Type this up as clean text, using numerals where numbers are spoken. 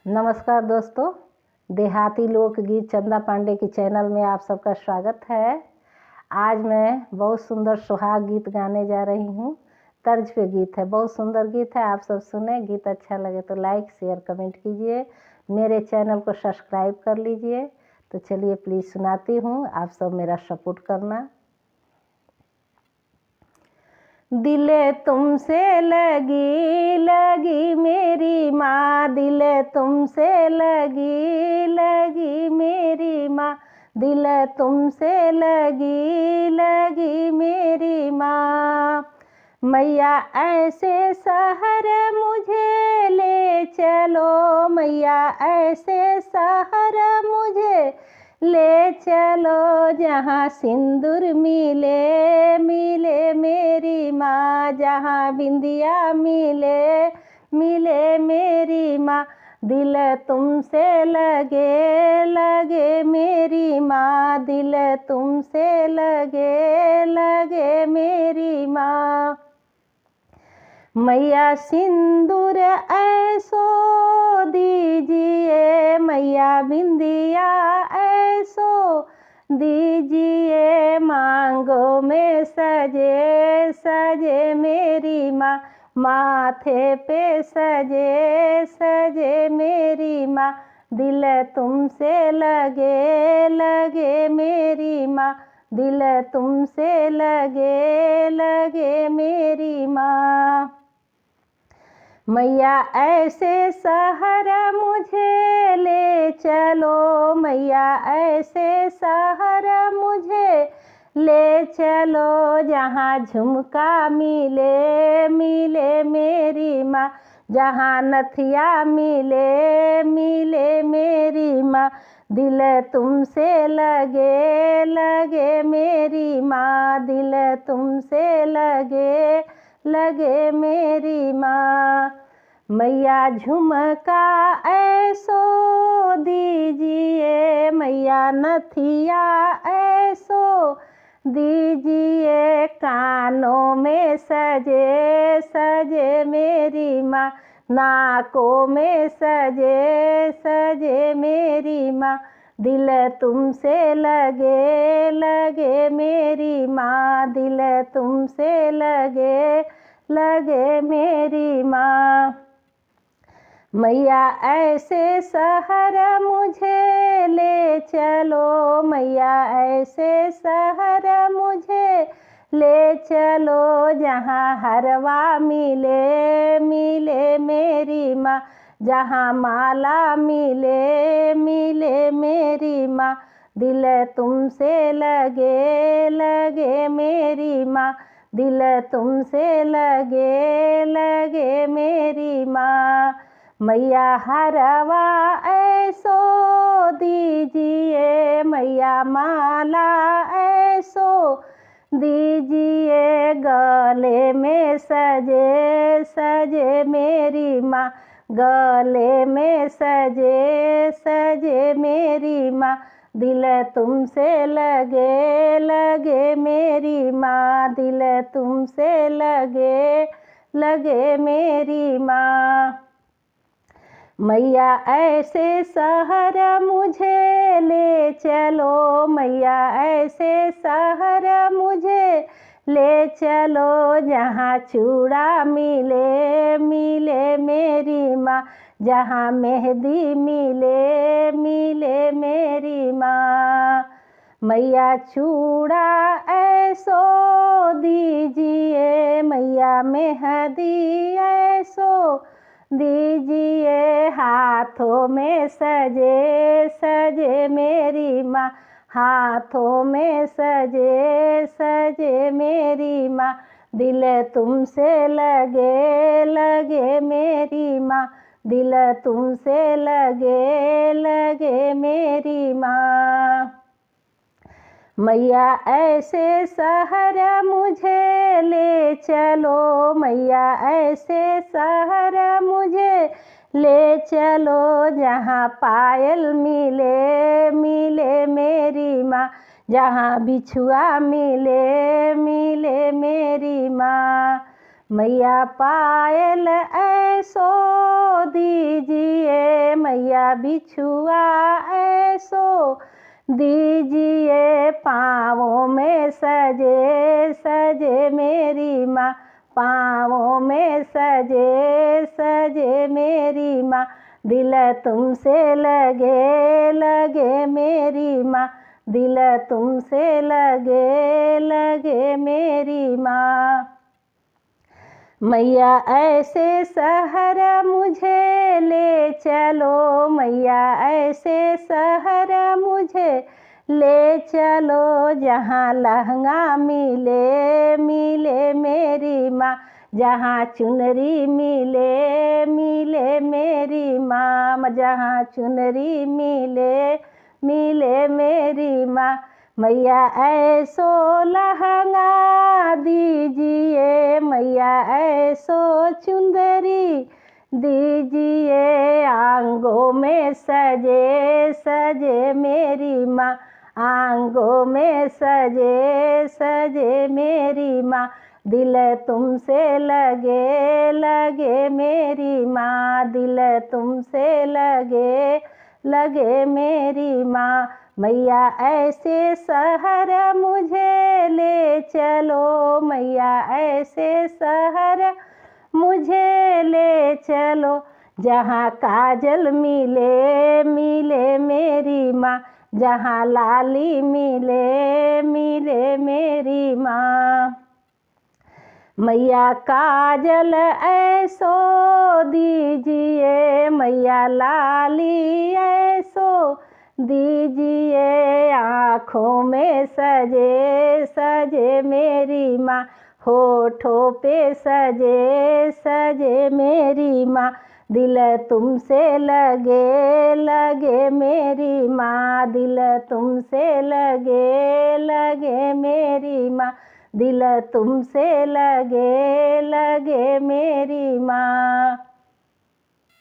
नमस्कार दोस्तों, देहाती लोकगीत चंदा पांडे की चैनल में आप सबका स्वागत है। आज मैं बहुत सुंदर सुहाग गीत गाने जा रही हूँ। तर्ज पे गीत है, बहुत सुंदर गीत है। आप सब सुने, गीत अच्छा लगे तो लाइक शेयर कमेंट कीजिए, मेरे चैनल को सब्सक्राइब कर लीजिए। तो चलिए प्लीज़ सुनाती हूँ, आप सब मेरा सपोर्ट करना। दिल तुमसे लगी लगी मेरी माँ, दिल तुमसे लगी लगी मेरी माँ, दिल तुमसे लगी लगी मेरी माँ। मैया ऐसे शहर मुझे ले चलो, मैया ऐसे शहर मुझे ले चलो, जहाँ सिंदूर मिले मिले मेरी माँ, जहाँ बिंदिया मिले मिले मेरी माँ। दिल तुमसे लगे लगे मेरी माँ, दिल तुमसे लगे लगे मेरी माँ। मैया सिंदूर ऐसो दीजिए, मैया बिंदिया ऐसो दीजिए, मांगों में सजे सजे मेरी माँ, माथे पे सजे सजे मेरी माँ। दिल तुमसे लगे लगे मेरी माँ, दिल तुमसे लगे लगे मेरी माँ। मैया ऐसे शहर मुझे ले चलो, मैया ऐसे शहर मुझे ले चलो, जहाँ झुमका मिले मिले मेरी माँ, जहाँ नथिया मिले मिले मेरी माँ। दिल तुमसे लगे लगे मेरी माँ, दिल तुमसे लगे लगे मेरी माँ। मैया झुमका ऐसो दीजिए, मैया नथिया ऐसो दीजिए, कानों में सजे सजे मेरी माँ, नाकों में सजे सजे मेरी माँ। दिल तुमसे लगे लगे मेरी माँ, दिल तुमसे लगे लगे मेरी माँ। मैया ऐसे शहर मुझे ले चलो, मैया ऐसे शहर मुझे ले चलो, जहाँ हरवा मिले मिले मेरी माँ, जहाँ माला मिले मिले मेरी माँ। दिल तुमसे लगे लगे मेरी माँ, दिल तुमसे लगे लगे मेरी माँ। मैया हरवा ऐसो दीजिए, मैया माला ऐसो दीजिए, गले में सजे सजे मेरी माँ, गले में सजे सजे मेरी माँ। दिल तुमसे लगे लगे मेरी माँ, दिल तुमसे लगे लगे मेरी माँ। मैया ऐसे शहर मुझे ले चलो, मैया ऐसे शहर मुझे ले चलो, जहाँ चूड़ा मिले मिले मेरी माँ, जहाँ मेहंदी मिले मिले मेरी माँ। मैया चूड़ा ऐसो दीजिए, मैया मेहंदी ऐसो दीजिए, हाथों में सजे सजे मेरी माँ, हाथों में सजे सजे मेरी माँ। दिल तुमसे लगे लगे मेरी माँ, दिल तुमसे लगे लगे मेरी माँ। मैया ऐसे शहर मुझे ले चलो, मैया ऐसे शहर मुझे ले चलो, जहाँ पायल मिले मिले मेरी माँ, जहाँ बिछुआ मिले मिले मेरी माँ। मैया पायल ऐसो दीजिए, मैया मैया बिछुआ ऐसो दीजिए पाँवों में सजे सजे मेरी माँ, पाँवों में सजे सजे मेरी माँ, दिल तुमसे लगे लगे मेरी माँ, दिल तुमसे लगे लगे मेरी माँ। मैया ऐसे शहर मुझे ले चलो, मैया ऐसे शहर मुझे ले चलो, जहाँ लहंगा मिले मिले मेरी माँ, जहाँ चुनरी मिले मिले मेरी माँ, जहाँ चुनरी मिले मिले मेरी माँ। मैया ऐसो लहंगा दीजिए, मैया ऐसो चुंदरी दीजिए, आंगों में सजे सजे मेरी माँ, आंगों में सजे सजे मेरी माँ, दिल तुमसे लगे लगे मेरी माँ, दिल तुमसे लगे लगे मेरी माँ। मैया ऐसे शहर मुझे ले चलो, मैया ऐसे शहर मुझे ले चलो, जहाँ काजल मिले मिले मेरी माँ, जहाँ लाली मिले मिले मेरी माँ। मैया काजल ऐसो दीजिए, मैया लाली ऐसो दीजिए, आँखों में सजे सजे मेरी माँ, होठों पे सजे सजे मेरी माँ, दिल तुमसे लगे लगे मेरी माँ, दिल तुमसे लगे लगे मेरी माँ, दिल तुमसे लगे लगे मेरी माँ।